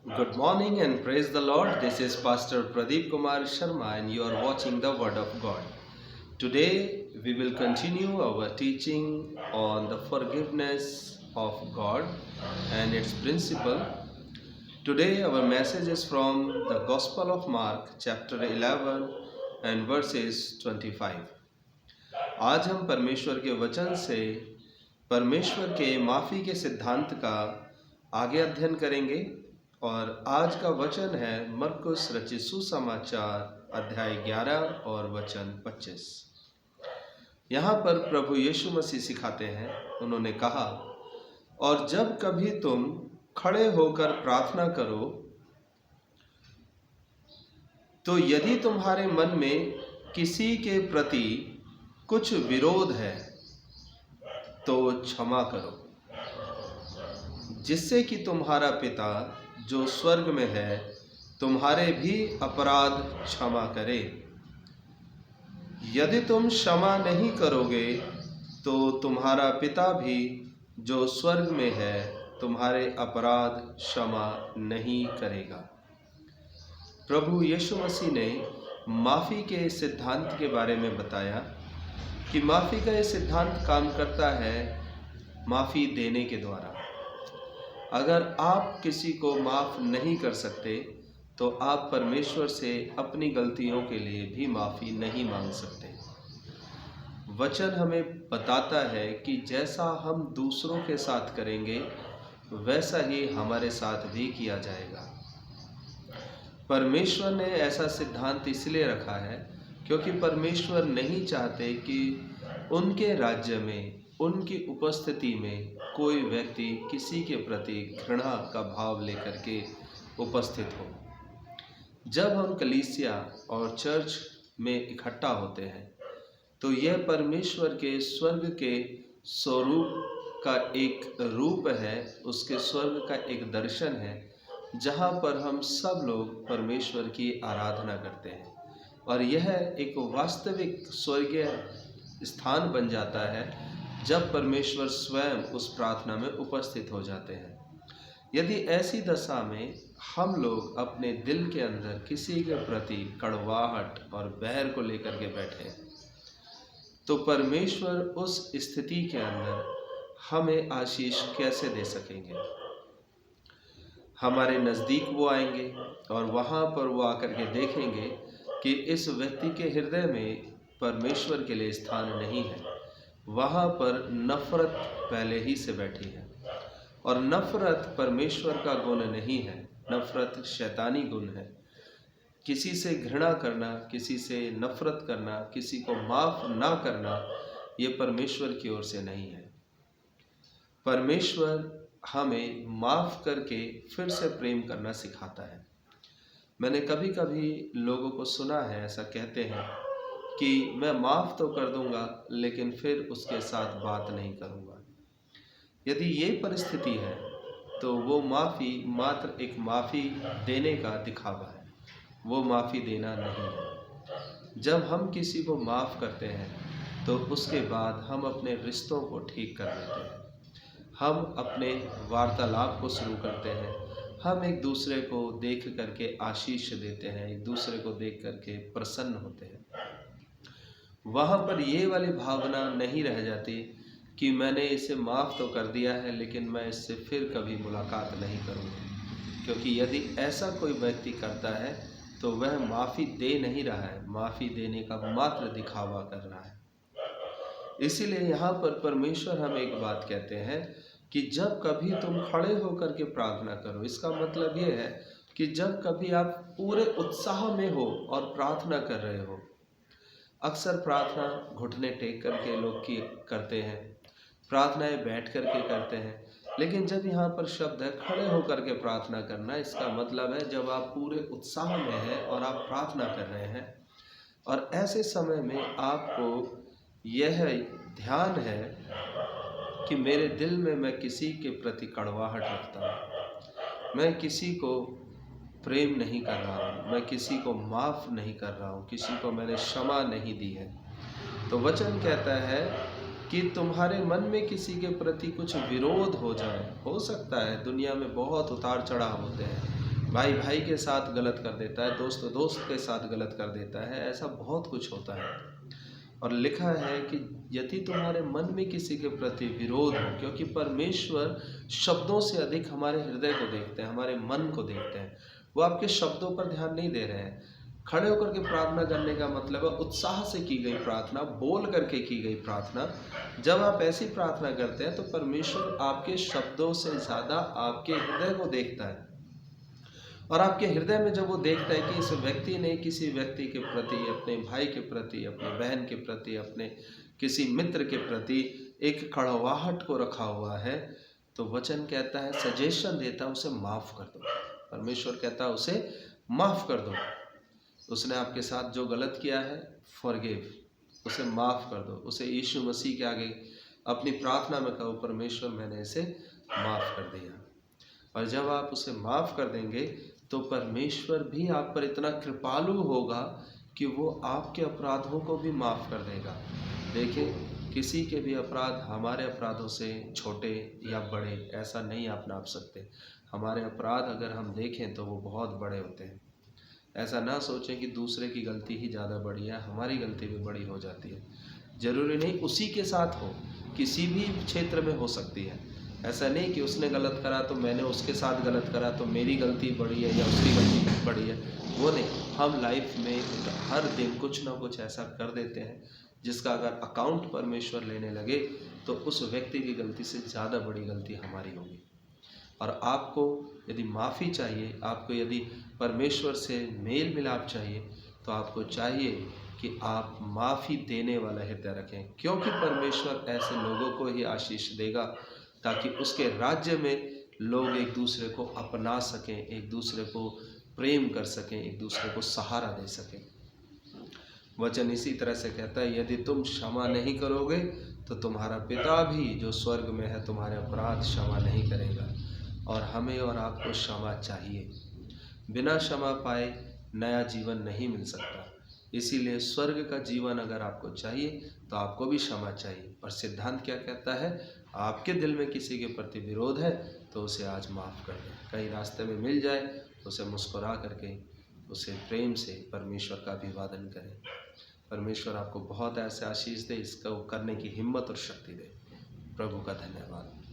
Good morning and praise the Lord. This is Pastor Pradeep Kumar Sharma and you are watching the Word of God. Today we will continue our teaching on the forgiveness of God and its principle. Today our message is from the Gospel of Mark chapter 11 and verses 25. आज हम परमेश्वर के वचन से परमेश्वर के माफ़ी के सिद्धांत का आगे अध्ययन करेंगे और आज का वचन है मरकुस रचित सुसमाचार अध्याय 11 और वचन 25। यहाँ पर प्रभु यीशु मसीह सिखाते हैं, उन्होंने कहा, और जब कभी तुम खड़े होकर प्रार्थना करो तो यदि तुम्हारे मन में किसी के प्रति कुछ विरोध है तो क्षमा करो, जिससे कि तुम्हारा पिता जो स्वर्ग में है तुम्हारे भी अपराध क्षमा करे। यदि तुम क्षमा नहीं करोगे तो तुम्हारा पिता भी जो स्वर्ग में है तुम्हारे अपराध क्षमा नहीं करेगा। प्रभु यीशु मसीह ने माफ़ी के सिद्धांत के बारे में बताया कि माफ़ी का ये सिद्धांत काम करता है माफ़ी देने के द्वारा। अगर आप किसी को माफ़ नहीं कर सकते तो आप परमेश्वर से अपनी गलतियों के लिए भी माफ़ी नहीं मांग सकते। वचन हमें बताता है कि जैसा हम दूसरों के साथ करेंगे वैसा ही हमारे साथ भी किया जाएगा। परमेश्वर ने ऐसा सिद्धांत इसलिए रखा है क्योंकि परमेश्वर नहीं चाहते कि उनके राज्य में, उनकी उपस्थिति में कोई व्यक्ति किसी के प्रति घृणा का भाव लेकर के उपस्थित हो। जब हम कलीसिया और चर्च में इकट्ठा होते हैं तो यह परमेश्वर के स्वर्ग के स्वरूप का एक रूप है, उसके स्वर्ग का एक दर्शन है, जहाँ पर हम सब लोग परमेश्वर की आराधना करते हैं और यह एक वास्तविक स्वर्गीय स्थान बन जाता है जब परमेश्वर स्वयं उस प्रार्थना में उपस्थित हो जाते हैं। यदि ऐसी दशा में हम लोग अपने दिल के अंदर किसी के प्रति कड़वाहट और बैर को लेकर के बैठे तो परमेश्वर उस स्थिति के अंदर हमें आशीष कैसे दे सकेंगे। हमारे नज़दीक वो आएंगे और वहाँ पर वो आकर के देखेंगे कि इस व्यक्ति के हृदय में परमेश्वर के लिए स्थान नहीं है, वहाँ पर नफ़रत पहले ही से बैठी है और नफ़रत परमेश्वर का गुण नहीं है, नफ़रत शैतानी गुण है। किसी से घृणा करना, किसी से नफ़रत करना, किसी को माफ़ ना करना, ये परमेश्वर की ओर से नहीं है। परमेश्वर हमें माफ़ करके फिर से प्रेम करना सिखाता है। मैंने कभी कभी लोगों को सुना है, ऐसा कहते हैं कि मैं माफ़ तो कर दूंगा लेकिन फिर उसके साथ बात नहीं करूंगा। यदि ये परिस्थिति है तो वो माफ़ी मात्र एक माफ़ी देने का दिखावा है, वो माफ़ी देना नहीं है। जब हम किसी को माफ़ करते हैं तो उसके बाद हम अपने रिश्तों को ठीक कर लेते हैं, हम अपने वार्तालाप को शुरू करते हैं, हम एक दूसरे को देख करके आशीष देते हैं, एक दूसरे को देख करके प्रसन्न होते हैं। वहाँ पर ये वाली भावना नहीं रह जाती कि मैंने इसे माफ़ तो कर दिया है लेकिन मैं इससे फिर कभी मुलाकात नहीं करूँगा, क्योंकि यदि ऐसा कोई व्यक्ति करता है तो वह माफ़ी दे नहीं रहा है, माफ़ी देने का मात्र दिखावा कर रहा है। इसीलिए यहाँ पर परमेश्वर हमें एक बात कहते हैं कि जब कभी तुम खड़े होकर के प्रार्थना करो, इसका मतलब ये है कि जब कभी आप पूरे उत्साह में हो और प्रार्थना कर रहे हो। अक्सर प्रार्थना घुटने टेक करके लोग की करते हैं, प्रार्थनाएं बैठ करके करते हैं, लेकिन जब यहाँ पर शब्द है खड़े होकर के प्रार्थना करना, इसका मतलब है जब आप पूरे उत्साह में हैं और आप प्रार्थना कर रहे हैं और ऐसे समय में आपको यह ध्यान है कि मेरे दिल में मैं किसी के प्रति कड़वाहट रखता हूँ, मैं किसी को प्रेम नहीं कर रहा हूँ, मैं किसी को माफ़ नहीं कर रहा हूँ, किसी को मैंने क्षमा नहीं दी है, तो वचन कहता है कि तुम्हारे मन में किसी के प्रति कुछ विरोध हो जाए। हो सकता है दुनिया में बहुत उतार चढ़ाव होते हैं, भाई भाई के साथ गलत कर देता है, दोस्त दोस्त के साथ गलत कर देता है, ऐसा बहुत कुछ होता है। और लिखा है कि यदि तुम्हारे मन में किसी के प्रति विरोध हो, क्योंकि परमेश्वर शब्दों से अधिक हमारे हृदय को देखते हैं, हमारे मन को देखते हैं। वो आपके शब्दों पर ध्यान नहीं दे रहे हैं। खड़े होकर के प्रार्थना करने का मतलब है उत्साह से की गई प्रार्थना, बोल करके की गई प्रार्थना। जब आप ऐसी प्रार्थना करते हैं तो परमेश्वर आपके शब्दों से ज़्यादा आपके हृदय को देखता है। और आपके हृदय में जब वो देखता है कि इस व्यक्ति ने किसी व्यक्ति के प्रति, अपने भाई के प्रति, अपनी बहन के प्रति, अपने किसी मित्र के प्रति एक कड़वाहट को रखा हुआ है, तो वचन कहता है, सजेशन देता है, उसे माफ़ कर दो। परमेश्वर कहता है उसे माफ़ कर दो। उसने आपके साथ जो गलत किया है, फॉरगिव, उसे माफ़ कर दो। उसे यीशु मसीह के आगे अपनी प्रार्थना में कहो, परमेश्वर मैंने इसे माफ़ कर दिया। और जब आप उसे माफ़ कर देंगे तो परमेश्वर भी आप पर इतना कृपालु होगा कि वो आपके अपराधों को भी माफ़ कर देगा। देखिए, किसी के भी अपराध हमारे अपराधों से छोटे या बड़े ऐसा नहीं आप नाप सकते। हमारे अपराध अगर हम देखें तो वो बहुत बड़े होते हैं। ऐसा ना सोचें कि दूसरे की गलती ही ज़्यादा बड़ी है, हमारी गलती भी बड़ी हो जाती है। ज़रूरी नहीं उसी के साथ हो, किसी भी क्षेत्र में हो सकती है। ऐसा नहीं कि उसने गलत करा तो मैंने उसके साथ गलत करा तो मेरी गलती बड़ी है या उसकी गलती बड़ी है, वो नहीं। हम लाइफ में हर दिन कुछ ना कुछ ऐसा कर देते हैं जिसका अगर अकाउंट परमेश्वर लेने लगे तो उस व्यक्ति की गलती से ज़्यादा बड़ी गलती हमारी होगी। और आपको यदि माफ़ी चाहिए, आपको यदि परमेश्वर से मेल मिलाप चाहिए, तो आपको चाहिए कि आप माफ़ी देने वाला हृदय रखें, क्योंकि परमेश्वर ऐसे लोगों को ही आशीष देगा ताकि उसके राज्य में लोग एक दूसरे को अपना सकें, एक दूसरे को प्रेम कर सकें, एक दूसरे को सहारा दे सकें। वचन इसी तरह से कहता है, यदि तुम क्षमा नहीं करोगे तो तुम्हारा पिता भी जो स्वर्ग में है तुम्हारे अपराध क्षमा नहीं करेगा। और हमें और आपको क्षमा चाहिए। बिना क्षमा पाए नया जीवन नहीं मिल सकता। इसीलिए स्वर्ग का जीवन अगर आपको चाहिए तो आपको भी क्षमा चाहिए। और सिद्धांत क्या कहता है, आपके दिल में किसी के प्रति विरोध है तो उसे आज माफ़ कर दें। कहीं रास्ते में मिल जाए तो उसे मुस्कुरा करके, उसे प्रेम से परमेश्वर का अभिवादन करें। परमेश्वर आपको बहुत ऐसे आशीष दे, इसको करने की हिम्मत और शक्ति दे। प्रभु का धन्यवाद।